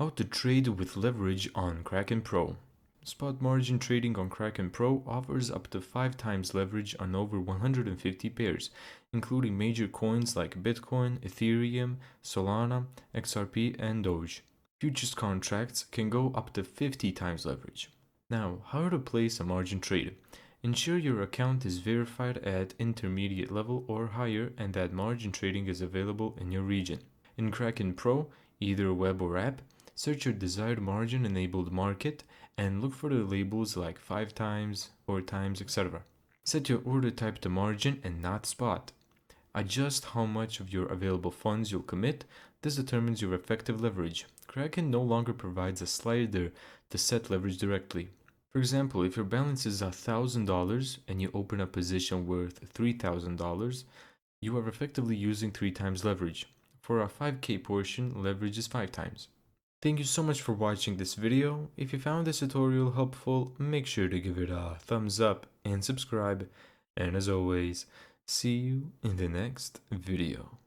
How to trade with leverage on Kraken Pro. Spot margin trading on Kraken Pro offers up to 5 times leverage on over 150 pairs, including major coins like Bitcoin, Ethereum, Solana, XRP, and Doge. Futures contracts can go up to 50 times leverage. Now, how to place a margin trade. Ensure your account is verified at intermediate level or higher and that margin trading is available in your region. In Kraken Pro, either web or app, search your desired margin enabled market and look for the labels like 5 times, 4 times, etc. Set your order type to margin and not spot. Adjust how much of your available funds you'll commit. This determines your effective leverage. Kraken no longer provides a slider to set leverage directly. For example, if your balance is $1,000 and you open a position worth $3,000, you are effectively using 3 times leverage. For a 5K portion, leverage is 5 times. Thank you so much for watching this video. If you found this tutorial helpful, make sure to give it a thumbs up and subscribe. And as always, see you in the next video.